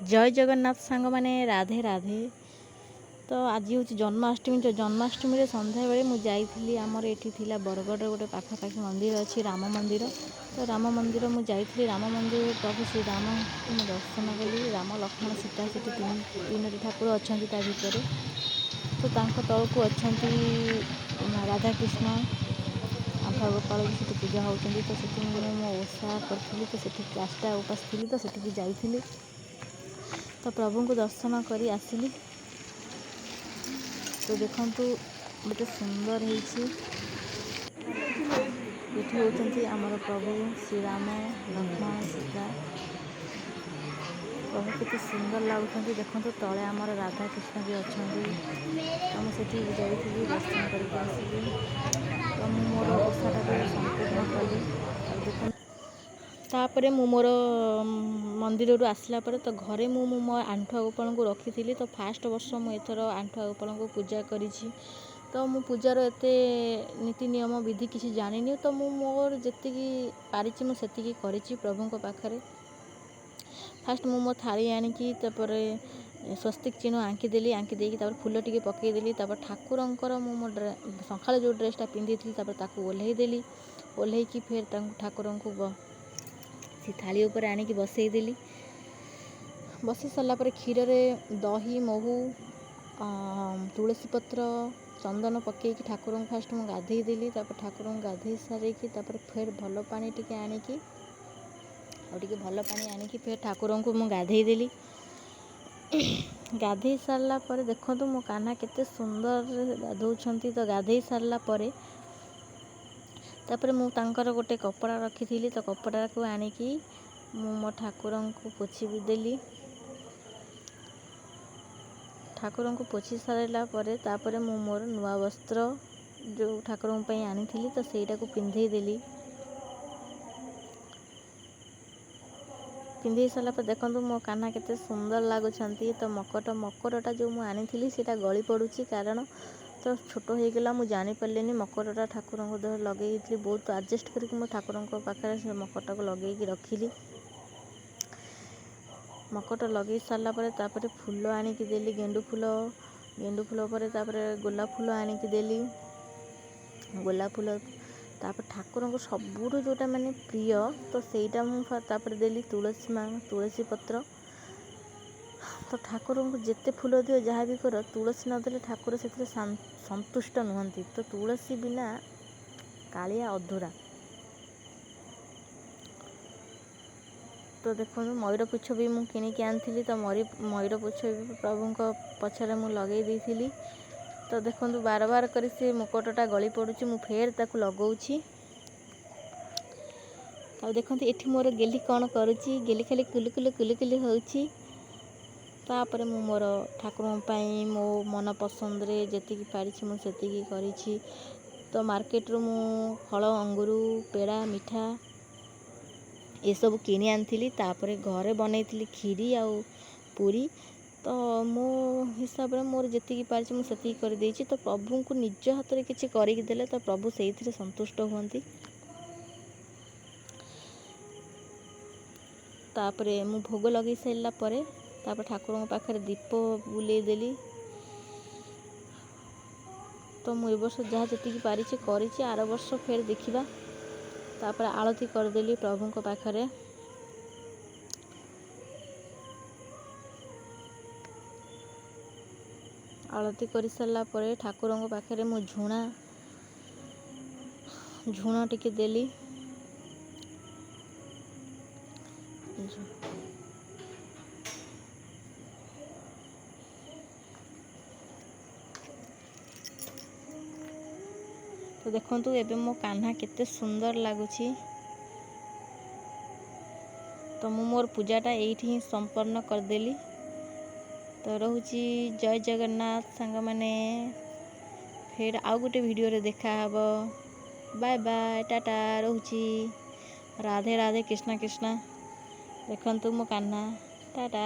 जय जगन्नाथ सांग मैंने राधे राधे। तो आज हूँ जन्माष्टमी। तो जन्माष्टमी संध्या बेले मुझे आमर ये बरगढ़ गोटे पाखापाखि मंदिर अच्छी राम मंदिर। तो राम मंदिर मुझे राम मंदिर प्रभु श्री राम को दर्शन कली। राम लक्ष्मण सीता से तीन ठाकुर अच्छा भितर। तो तलू अच्छा राधा कृष्ण आंठा गोपाल भी से पूजा होती। तो से मो ओषा करी। तो से आष्टा उपास थी। तो से जाइली। तो प्रभु को दर्शन करी आसिली। तो देखु गोटे सुंदर होती होती आमर प्रभु श्रीराम लक्ष्मण सीता। प्रभु कितने सुंदर लगुच। देखो तले आमर राधा कृष्ण भी अच्छा। तो मुझे जाइए दर्शन करके आसिली। तो मोर ओषाटा भी संपूर्ण कली। देखो तापर मु मोर मंदिर आसला पर तो घरे मो आंठुआ गोपाल को रखी थी। तो फास्ट वर्ष मुझर आंठुआ गोपाल को पूजा करी। तो मु पूजार एत नीति नियम विधि किसी जानी। तो मु मोर जी पारी मुझे करी प्रभु पाखे। फास्ट मु मो थाली आणिकी स्वस्तिक चिन्ह आंकीदेली। आंकी देकी फूल टी पकईदेली। ठाकुरंकर मो सकाଳେ जो ड्रेसटा पिंधि ओल्हेदेली। ओल्हेकी फेर ठाकुर को से थाली उपर आणिकी बसईदेली। बसई सारापर क्षीर दही महू तुलसी पत्र चंदन पकईकी ठाकुर को फास्ट मुझे गाधेदेली। ठाकुर को गाधे सारिकी फेर भल पानी टिके आणिकी भल पानी आणिकी फेर ठाकुर को मुझे गाधेदेली। गाधे सारापर देखो मो कान्हा केते सुंदर गाधौछंती। तो गाधे सारापर मु तांकर गोटे कपड़ा रखी थी। तो कपड़ा को आणिकी मो ठाकुर को पोछि देली। ठाकुर को पोछि सारा पर मु मोर नुआ वस्त्र जो ठाकुर आनी थी तो सेटा को पिंधेदेली। पिंधे सारा पर देखो मो कान्हा केते सुंदर लगुच। तो मकरटा जो मुझे आनी थी सेटा गली पड़ुची कारण तो छोट होगला मुझे जानी पारे। मकरटा ठाकुर को देह लगे बहुत आडजस्ट करके मो ठाकुर पाखे से मकरटा को लगे रखिली। मकरटा लगे सारापर फूल आणिकी देली। गेंडू फूल पर गोलाप फूल आणिकी देली। गोलाप फूल तापर ठाकुर को सबुठ जोटा माने प्रिय तो सेटा मुझे देली तुलसी पत्र। तो ठाकुर को जिते फूल दियो जहाँ भी कर तुलसी नदेले ठाकुर से संतुष्ट नुहंती। तो तुलसी बिना कालिया अधूरा। तो देखो मयूर पुछ भी मुझे किणिकी आनी। तो मयूर पुछ भी प्रभु पछरे मुझे लगे थी। तो देखो बार बार कर से मुकुटटा गली पड़ुची। मु फेर ताकू लगौछि। तो देखो ये मोर गेली कौन करुच्ची। गेली खाली कुलुकुलु होउची। तापर मु मोर ठाकुर मो मन पसंद रे जेतिकी पारिछि मु सेतिकी करिछि। तो मार्केट रू मु फल अंगूर पेड़ा मिठा ये सब किणी आनी। तापर घरे बनई खीरी आउ पूरी। तो मो हिसाब रे मोर जेतिकी पारिछि मु सेतिकी कर देइछि। तो प्रभु को निज हाथ रे किछि करिक देले तो प्रभु सेइथिरे संतुष्ट हुअंती। तापर मु भोग लगे सारा पर ठाकुर पाखे दीप बुले देली। तो मु वर्ष जहाँ जी पारिछि करिछि। आर वर्ष फेर देखिबा। तापर आरती करदेली प्रभु को पाखरे। आरती कर सारा पर ठाकुर पाखे मु झुणा टिके देली। तो देखो एबे मो कान्हा केते सुंदर लगुची। तो मु मोर पूजाटा एठी ही संपन्न करदेली। तो रोची जय जगन्नाथ सांग माने। फिर आउ गोटे वीडियो रे देखा हबो। बाय बाय टाटा रोची। राधे राधे कृष्णा कृष्णा। देखो मो कान्हा टाटा।